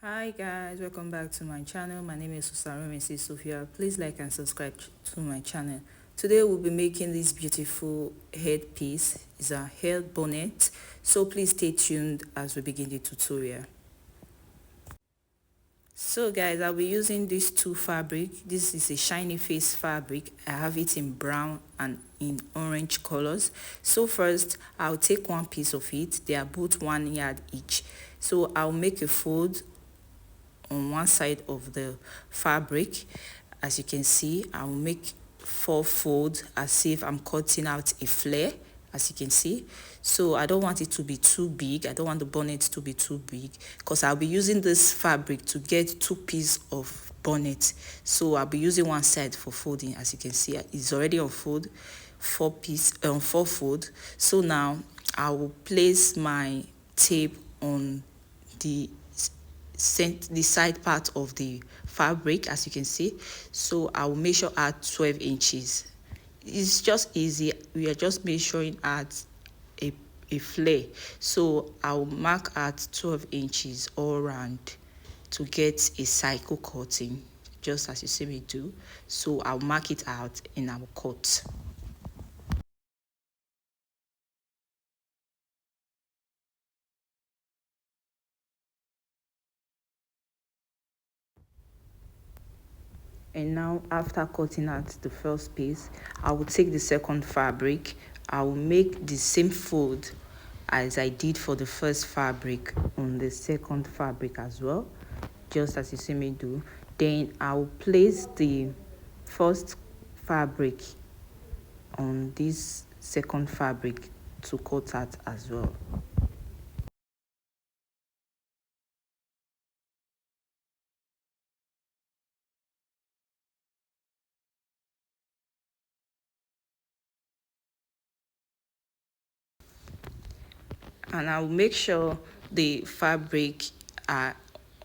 Hi guys, welcome back to my channel. My name is Mrs. Sophia. Please like and subscribe to my channel. Today we'll be making this beautiful headpiece. It's a head bonnet. So please stay tuned as we begin the tutorial. So guys, I'll be using these two fabric. This is a shiny face fabric. I have it in brown and in orange colors. So first I'll take one piece of it. They are both 1 yard each. So I'll make a fold on one side of the fabric. As you can see, I will make 4 folds as if I'm cutting out a flare, as you can see. So I don't want it to be too big. I don't want the bonnet to be too big because I'll be using this fabric to get 2 pieces of bonnet. So I'll be using one side for folding. As you can see, it's already on fold, 4 fold. So now I will place my tape on the the side part of the fabric, as you can see. So I will measure at 12 inches. It's just easy. We are just measuring at a, a flare. So I will mark at 12 inches all around to get a cycle cutting, just as you see me do. So I'll mark it out and I will cut. And now after cutting out the first piece, I will take the second fabric. I will make the same fold as I did for the first fabric on the second fabric as well, just as you see me do. Then I will place the first fabric on this second fabric to cut out as well. And I will make sure the fabric are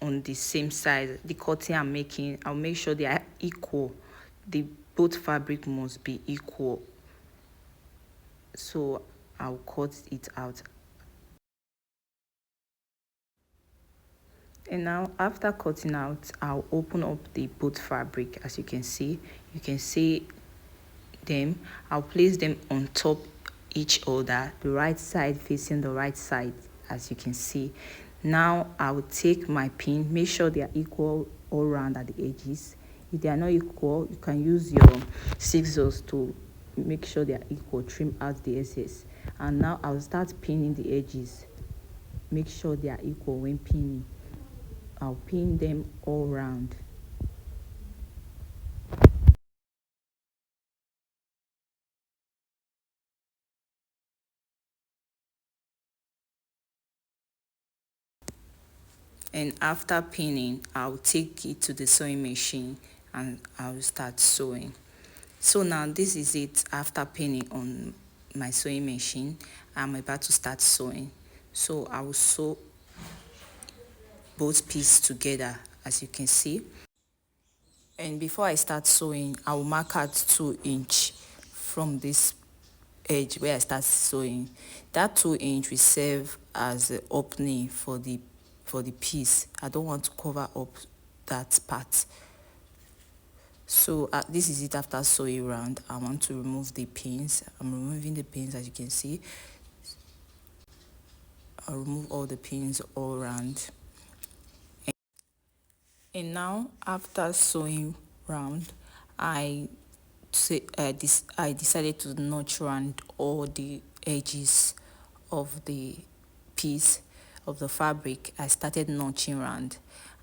on the same size. The cutting I'm making, I'll make sure they are equal. The both fabric must be equal. So I'll cut it out. And now after cutting out, I'll open up the both fabric. As you can see them. I'll place them on top each other, the right side facing the right side, as you can see. Now I will take my pin, make sure they are equal all around at the edges. If they are not equal, you can use your scissors to make sure they are equal, trim out the excess. And now I'll start pinning the edges. Make sure they are equal when pinning. I'll pin them all around. And after pinning, I'll take it to the sewing machine and I'll start sewing. So now this is it after pinning on my sewing machine. I'm about to start sewing. So I will sew both pieces together, as you can see. And before I start sewing, I will mark out 2 inch from this edge where I start sewing. That 2 inch will serve as the opening for the piece. I don't want to cover up that part. So this is it after sewing round. I want to remove the pins. I'm removing the pins, as you can see. I'll remove all the pins all around. And now after sewing round, I decided to notch around all the edges of the piece of the fabric. I started notching around,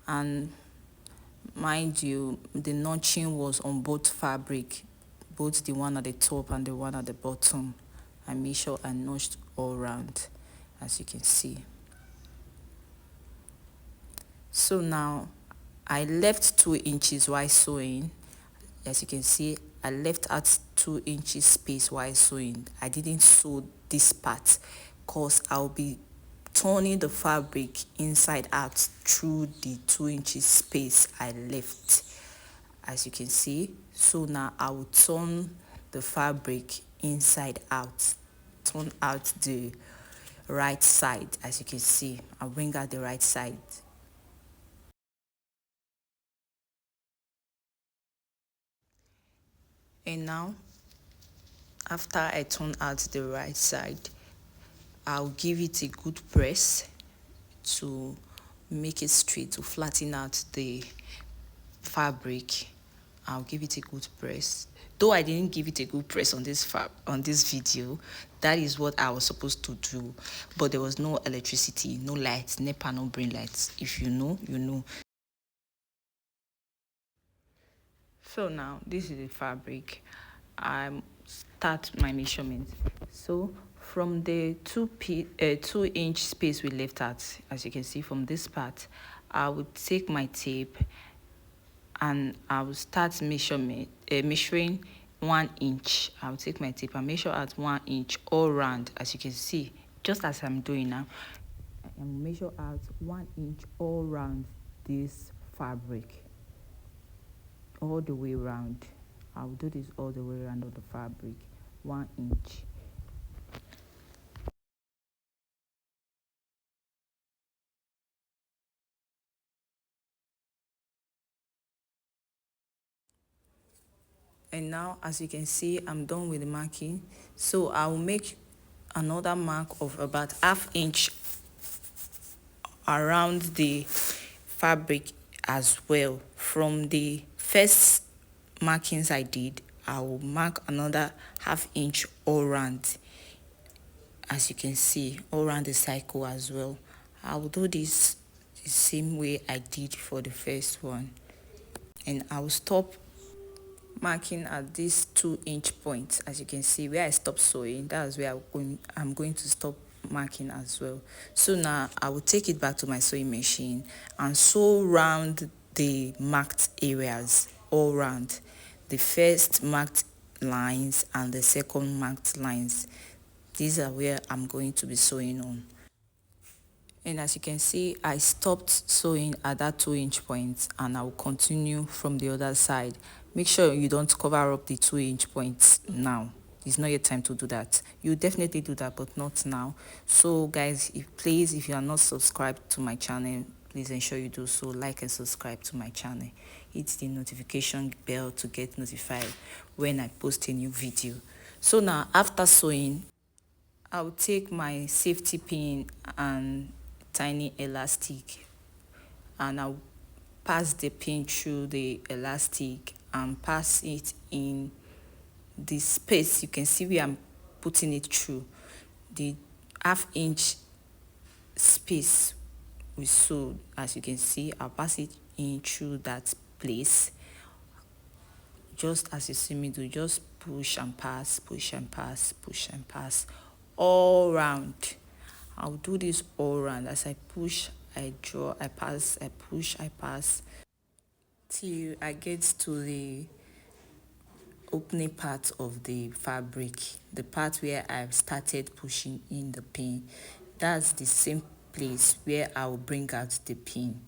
and mind you, the notching was on both fabric, both the one at the top and the one at the bottom. I made sure I notched all around, as you can see. So now I left 2 inches while sewing. As you can see, I left out 2 inches space while sewing. I didn't sew this part because I'll be turning the fabric inside out through the 2 inches space I left, as you can see. So now I will turn the fabric inside out, turn out the right side. As you can see, I'll bring out the right side. And now, after I turn out the right side, I'll give it a good press to make it straight, to flatten out the fabric. I'll give it a good press. Though I didn't give it a good press on this video, that is what I was supposed to do. But there was no electricity, no lights, NEPA, no brain lights. If you know, you know. So now this is the fabric. I start my measurement. So from the 2-inch space we left out, as you can see from this part, I would take my tape and I will start measuring 1 inch. I'll take my tape and measure at 1 inch all round, as you can see, just as I'm doing now. And measure out 1 inch all round this fabric, all the way around. I'll do this all the way around of the fabric, 1 inch. And now, as you can see, I'm done with the marking. So I'll make another mark of about 1/2 inch around the fabric as well. From the first markings I did, I will mark another 1/2 inch all around, as you can see, all around the cycle as well. I will do this the same way I did for the first one, and I will stop marking at this 2-inch point. As you can see, where I stopped sewing, that's where I'm going to stop marking as well. So now I will take it back to my sewing machine and sew round the marked areas, all round the first marked lines and the second marked lines. These are where I'm going to be sewing on. And as you can see, I stopped sewing at that 2-inch point and I will continue from the other side. Make sure you don't cover up the 2-inch points now. It's not your time to do that. You definitely do that, but not now. So guys, please, if you are not subscribed to my channel, please ensure you do so. Like and subscribe to my channel. Hit the notification bell to get notified when I post a new video. So now, after sewing, I'll take my safety pin and tiny elastic and I'll pass the pin through the elastic and pass it in the space. You can see where I'm putting it through the 1/2 inch space we sewed. As you can see, I'll pass it in through that place, just as you see me do. Just push and pass, push and pass, push and pass all round. I'll do this all round. As I push, I draw, I pass, I push, I pass, till I get to the opening part of the fabric, the part where I've started pushing in the pin. That's the same place where I will bring out the pin.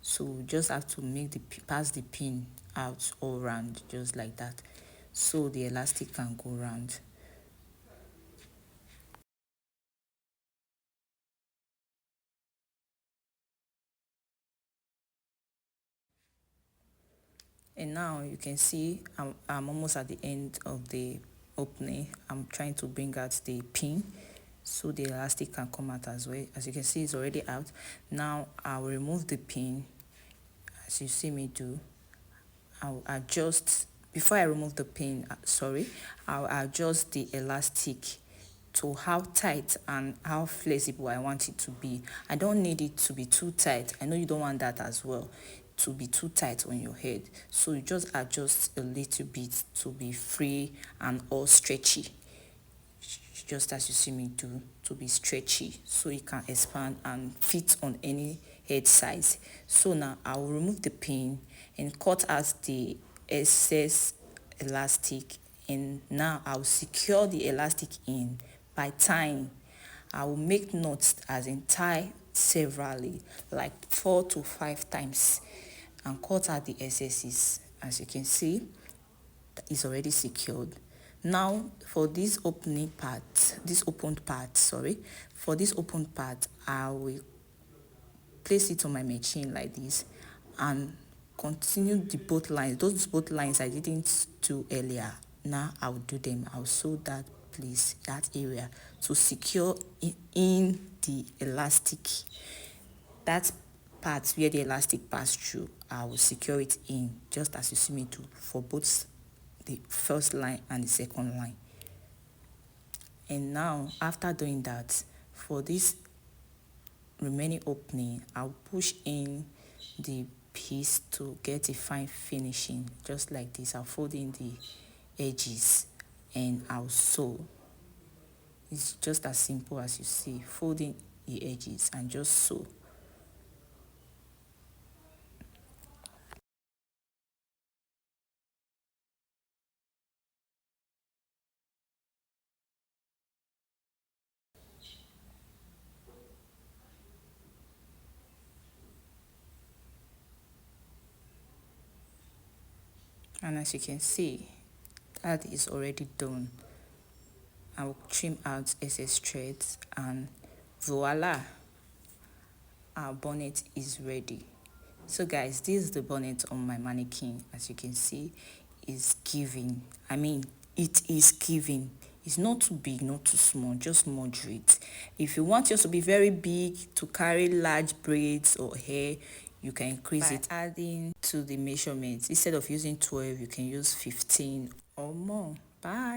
So just have to make the pass the pin out all round, just like that, so the elastic can go round. And now you can see I'm almost at the end of the opening. I'm trying to bring out the pin so the elastic can come out as well. As you can see, it's already out. Now I'll remove the pin, as you see me do. I'll adjust, before I remove the pin, I'll adjust the elastic to how tight and how flexible I want it to be. I don't need it to be too tight. I know you don't want that as well, to be too tight on your head. So you just adjust a little bit to be free and all stretchy, just as you see me do, to be stretchy so it can expand and fit on any head size. So now I will remove the pin and cut out the excess elastic, and now I'll secure the elastic in by tying. I will make knots, as in tie severally, like 4 to 5 times, and cut out the excesses. As you can see, is already secured. Now for this opening part, this opened part, for this opened part, I will place it on my machine like this and continue the both lines. Those both lines I didn't do earlier, Now I'll do them. I'll sew that place, that area, to secure in the elastic, that part where the elastic pass through. I will secure it in, just as you see me do, for both the first line and the second line. And now after doing that, for this remaining opening, I'll push in the piece to get a fine finishing, just like this. I'll fold in the edges and I'll sew. It's just as simple as you see, folding the edges and just sew. And as you can see, that is already done. I will trim out excess threads and voila, our bonnet is ready. So guys, this is the bonnet on my mannequin. As you can see, is giving. I mean, it is giving. It's not too big, not too small, just moderate. If you want yours to be very big, to carry large braids or hair, you can increase it adding to the measurements. Instead of using 12, you can use 15 or more. Bye.